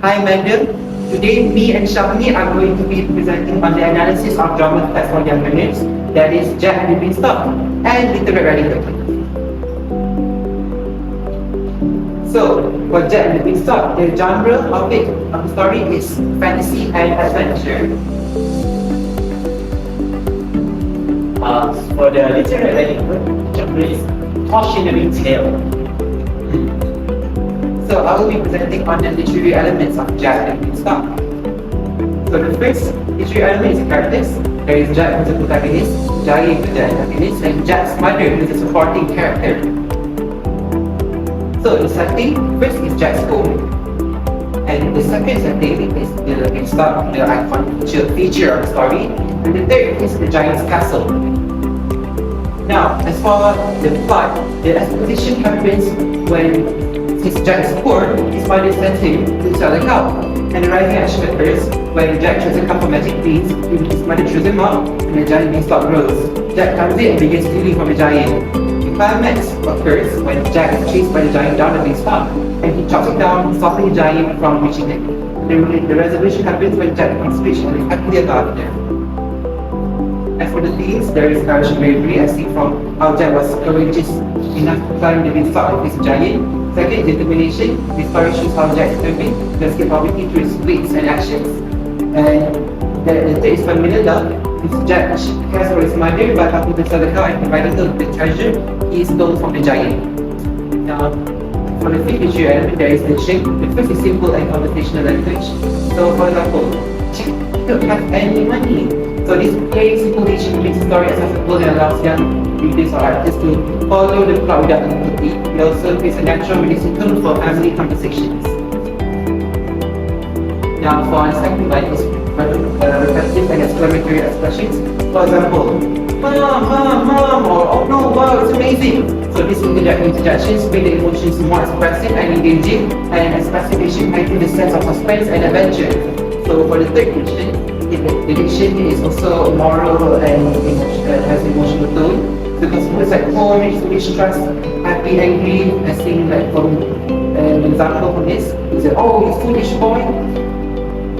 Hi Amanda. Today me and Shavni are going to be presenting on the analysis of drama tests for young learners, that is Jack and the Beanstalk, and literary writing. So, for Jack and the Beanstalk, the genre of the story is fantasy and adventure. For the literary writing, genre is cautionary tale. So I will be presenting on the literary elements of Jack and the Beanstalk. So the first literary element is characters. There is Jack who is the protagonist, Jai who is the antagonist, and Jack's mother who is a supporting character. So the setting, first is Jack's home. And the second setting is the Beanstalk, the iconic feature of the story. And the third is the giant's castle. Now, as for the plot, the exposition happens when, since Jack is poor, his mother sends him to sell a cow. And the rising action occurs when Jack tries a couple of magic beans, his mother chews them up, and the giant beanstalk grows. Jack comes in and begins stealing from the giant. The climax occurs when Jack is chased by the giant down the beanstalk, and he chops it down, stopping the giant from reaching it. The resolution happens when Jack becomes rich and is happily about it. As for the themes, there is courage and bravery, as seen from how Jack was courageous enough to climb the beanstalk and face the giant. Second, determination. The story shows how Jack is determined to escape poverty through his wits and actions. And the third is familial love. Jack cares for his mother, but after the sell the cow and providing her with the treasure, he is stolen from the giant. Now, for the fifth issue element, there is the shape. The first is simple and conversational language. So, for example, Jack don't have any money. So this plain simple nature makes the story accessible and allows young readers or artists to follow the plot without difficulty. It also creates a natural releasing tone for family conversations. Now for the second one is repetitive and exclamatory expressions. For example, Mom, or oh no, wow, it's amazing. So these interjections make the emotions more expressive and engaging, and expressivation heightens the sense of suspense and adventure. So for the third question, the diction is also moral and has emotional tone. Because words like home, mistrust, happy, angry, as seen like from an example from this, is that oh, you foolish boy.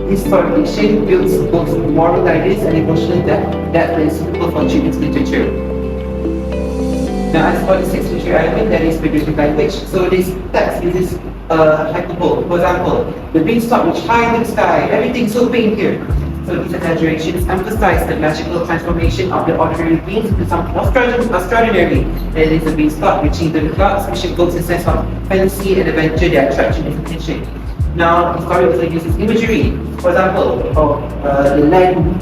This sort of diction builds both moral ideas and emotional depth that is suitable for children's literature. Now as for the sixth literary element, that is figurative language. So this text uses hyperbole. For example, the beanstalk which high in the sky, everything's so pink here. So these exaggerations emphasize the magical transformation of the ordinary beans into something extraordinary. That is the beanstalk reaching the clouds, which evokes a sense of fantasy and adventure that attract children's attention. Now, the story also uses imagery. For example,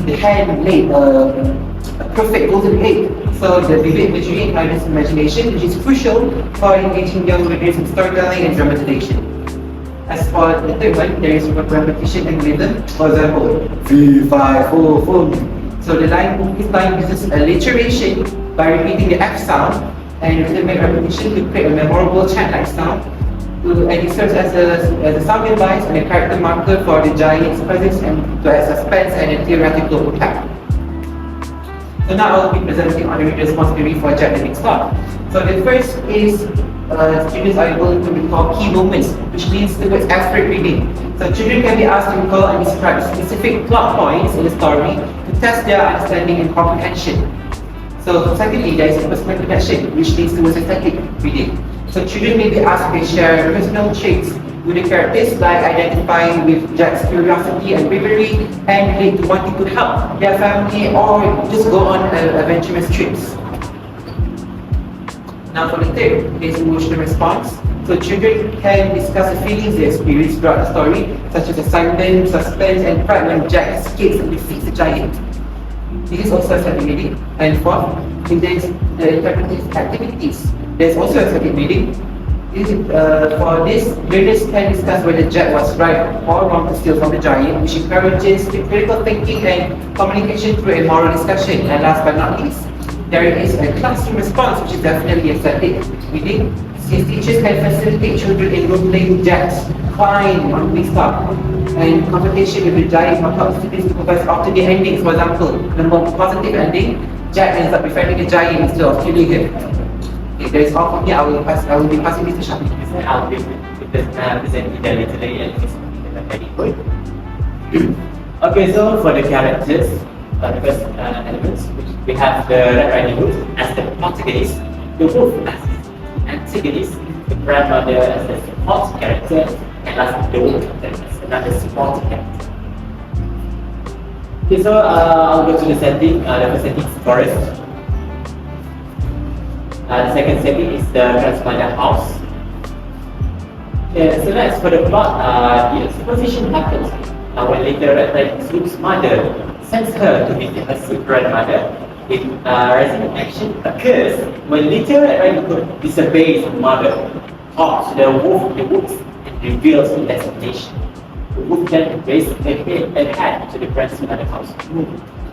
the hen laid a perfect golden egg. So the vivid imagery encourages imagination, which is crucial for engaging young readers in storytelling and dramatization. As for the third one, there is repetition and rhythm. For example, 3, 5, 4, 4. So this line uses alliteration by repeating the F sound and rhythmic repetition to create a memorable chant-like sound. And it serves as a sound device and a character marker for the giant's presence and to add suspense and a theoretical impact. So now I will be presenting on the reader responsibility for Jack the Beanstalk. So the first is students are able to recall key moments, which leads towards accurate reading. So children can be asked to recall and describe specific plot points in the story to test their understanding and comprehension. So secondly, there is personal connection, which leads towards aesthetic reading. So children may be asked to share personal traits with the characters, like identifying with Jack's curiosity and bravery, and relate to wanting to help their family or just go on adventurous trips. Now for the third is emotional response. So children can discuss the feelings they experience throughout the story, such as excitement, suspense, and pride when Jack escapes and defeats the giant. This is also aesthetic reading. And fourth, there's the interpretive activities. There's also aesthetic reading. For this, readers can discuss whether Jack was right or wrong to steal from the giant, which encourages critical thinking and communication through a moral discussion. And last but not least, there is a classroom response, which is definitely aesthetic reading. Since teachers can facilitate children in role-playing Jack's climb on the beanstalk and confrontation with the giant, or help students to provide alternate endings. For example, the more positive ending, Jack ends up befriending the giant instead of killing him. Okay, that is all from me. I will be passing this to Shafi. I'll be presenting the literary elements. Red Riding Hood. Okay, so for the characters, the first elements, we have the Red Riding Hood as the protagonist, the wolf as the antagonist, the grandmother as the support character, and lastly the wolf as another supporting character. Okay, so I'll go to the setting. The first setting is forest. The second setting is the grandmother house. Okay, so next for the plot, the exposition happens when later Red Riding Hood's mother sends her to visit her sick grandmother. Rising action occurs when later Red Riding Hood disobeys her mother, talks to the wolf in the woods, and reveals the destination. The wolf then raises her head to the grandmother's house.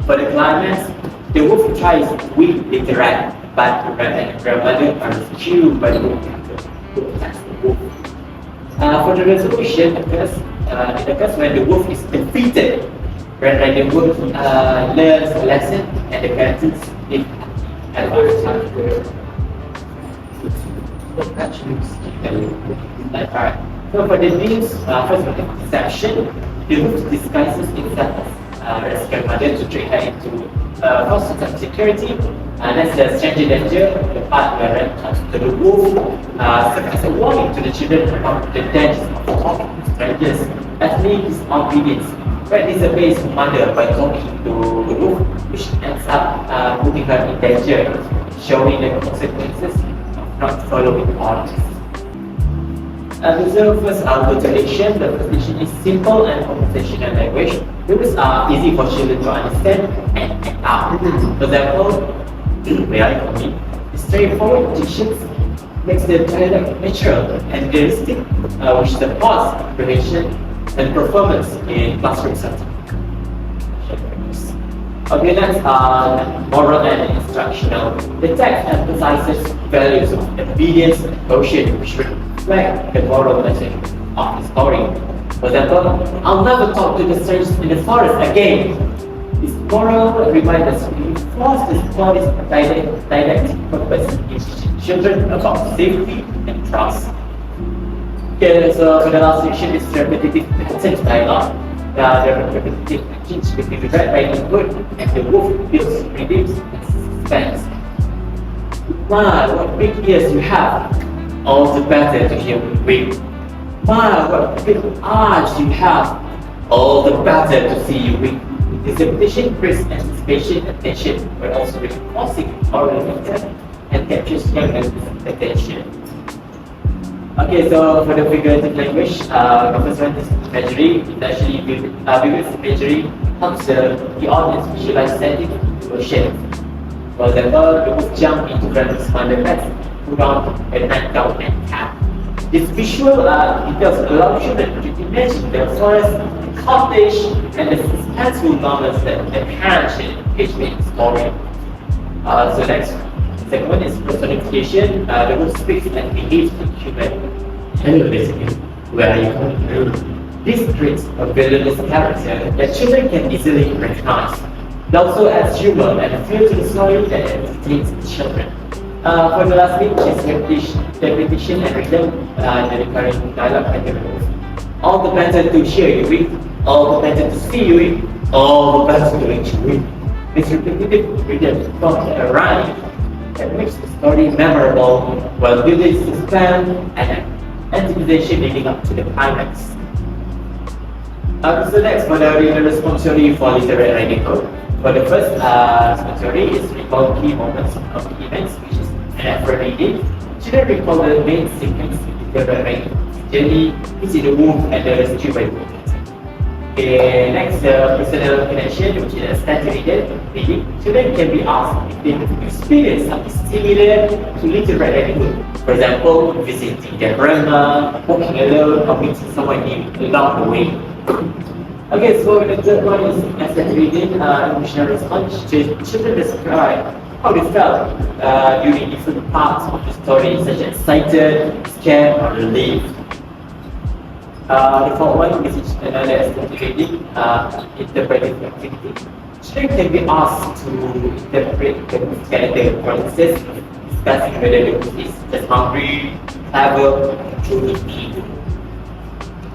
For the climax, the wolf tries to win Little Red, but the Red and grandmother are rescued by the wolf who attacks the wolf. For the resolution, it occurs when the wolf is defeated. Red Riding Hood learns a lesson, and the characters live advance. Alright. So for the news, first of all, deception, the wolf disguises itself as Red's grandmother to trick her into false sense of security. That's the stranger danger, the part where Red talks to the wolf, serves as a warning to the children about the dangers of talking to strangers. Lastly, disobedience. Red disobeys her mother by talking to the wolf, which ends up putting her in danger, showing the consequences of not following orders. So first, I'll go to action. The first action is simple and conversational language. Those are easy for children to understand and act out. For example, reality, straightforward dictions makes the dialect natural and realistic, which supports preparation and performance in classroom setting. Okay, next moral and instructional. The text emphasizes values of obedience and devotion, which reflect the moral message of the story. For example, I'll never talk to the strangers in the forest again. This moral reminders reinforce the story's didactic purpose in teaching children about safety and trust. Okay, so for the last section is repetitive pattern dialogue. The repetitive actions between the Red Riding Hood and the wolf builds rhythms and suspense. Ma, what big ears you have! All the better to hear me wink. Ma, what big eyes you have! All the better to see you wink. This repetition creates anticipation and tension, but also reinforcing oral intent and captures young people's attention. Okay, so for the figurative language, the first one is imagery. It actually vivid imagery helps the audience visualize setting to shape. For example, the wolf jump into grandma's mother's bed, put on a nightgown and cap. This visual details allow children to imagine the forest, the cottage, and the suspenseful moments that the parents should engage in the story. So next, second one is personification. The wolf speaks and behaves like human. Hello, basically. Where are you coming from? This creates a villainous character that children can easily recognize. It also adds humor and feel to the story that entertains children. For the last bit, is repetition and rhythm, the recurring dialogue and the wolf. All the better to hear you with, all the better to see you with, all the better to reach you with. This repetitive rhythm forms a rhyme that makes the story memorable while building suspense and anticipation leading up to the climax. So next, for the reader responsory for Little Red Riding Hood. For the first responsory is recall key moments of the events, which is an effort reading. Children recall the main sequence in Little Red Riding Hood's journey, which is the wolf and the rescue by the wolf. Okay, next, personal connection, which is a standard reading. Children can be asked if they have experienced something similar to Little Red Riding Hood. For example, visiting their grandma, walking alone, or meeting someone new along the way. Okay, so the third one is asset reading, emotional response. Children describe how they felt during different parts of the story, such as excited, scared, or relieved. The fourth one is another aesthetic reading, interpretive activity. Children can be asked to interpret the character, for instance, discussing whether the wolf is just hungry, clever, or truly evil.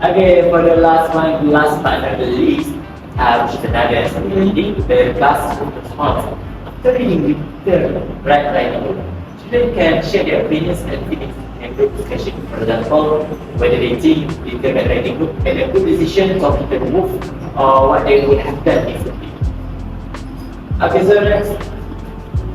Okay, for the last one, last but not the least, which is another reading, the classroom response. After reading the Red Riding Hood, children can share their opinions and feelings in a group discussion. For example, whether they think the Red Riding Hood made a good decision to the move or what they would have done differently. Okay, so next.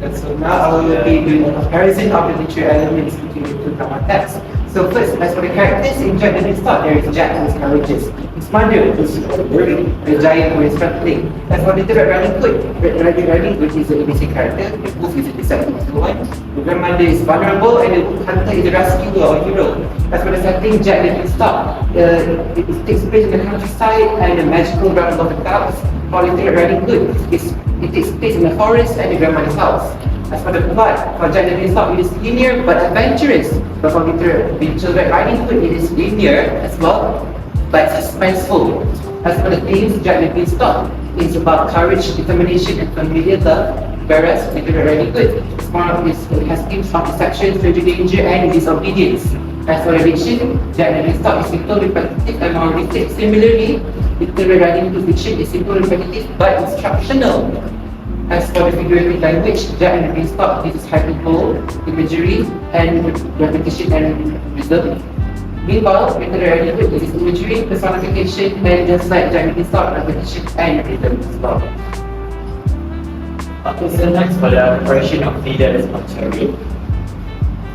And so now I will be doing a comparison of the literary elements between the two drama texts. So first, as for the characters, in Jack the Start, there is Jack who is courageous. His mother who is worried, the giant who is struggling. As for the Red Riding Hood, Red Riding Hood is a basic character, the wolf is a disciple of the one. The grandmother is vulnerable and the wolf hunter is a rescuer or hero. As for the setting, Jack the Start, it takes place in the countryside and the magical realm of the clouds. For the Red Riding Hood, it takes place in the forest and the grandmother's house. As for the plot, for Jack the Beanstalk, it is linear but adventurous. But for Little Red Riding Hood, it is linear as well, but suspenseful. As for the themes, Jack the Beanstalk is about courage, determination, and familiar love, whereas Little Red Riding Hood it has themes of deception, stranger danger, and disobedience. As for the diction, Jack the Beanstalk is simple, repetitive, and moralistic. Similarly, Little Red Riding Hood diction is simple, repetitive, but instructional. As for the figurative language, Jack and the Beanstalk, this is hyperbole, imagery, and repetition and rhythm. Meanwhile, Little Red Riding Hood, this is imagery, personification, and just like Jack and the Beanstalk, repetition and rhythm as well. Okay, so next for the preparation of leader responsibility.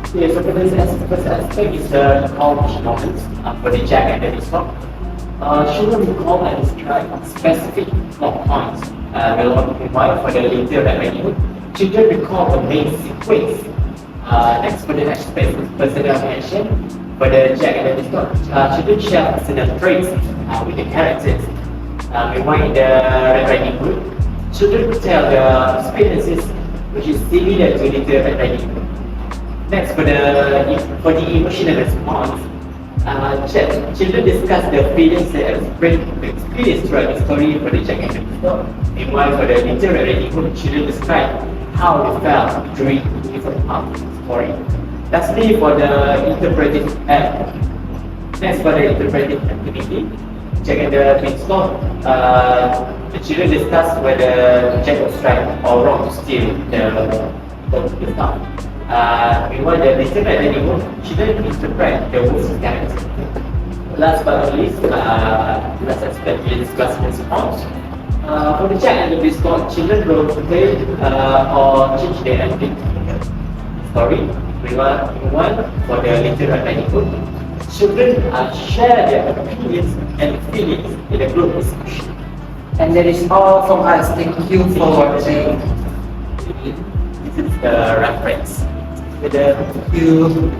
Okay, so for this first aspect is the recall moments for the Jack and the Beanstalk. Children recall and describe specific plot points. Meanwhile, for the Little Red Riding Hood, children recall the main sequence. Next for the aspect is personal attention. For the Jack and the Beanstalk, children share personal traits with the characters. Meanwhile, in the Red Riding Hood, children tell their experiences which is similar to Little Red Riding Hood. Next, for the emotional response, children discuss the feelings they experience throughout the story for the Jack and the Beanstalk. Meanwhile, for the Little Red Riding Hood, children describe how they felt during different parts of the story. Lastly, for the interpretive next for the interpretive activity, Jack and the Beanstalk, the children discuss whether Jack was right or wrong to steal the stuff. Meanwhile, the Little Red Riding Hood, children interpret the wolf's character. Last but not least, last aspect is class response. For the Jack and the Beanstalk, children will play or change their ending story. Meanwhile, for the Little Red Riding Hood, children share their opinions and feelings in a group discussion. And that is all from us. Thank you for watching. This is the reference. Thank you.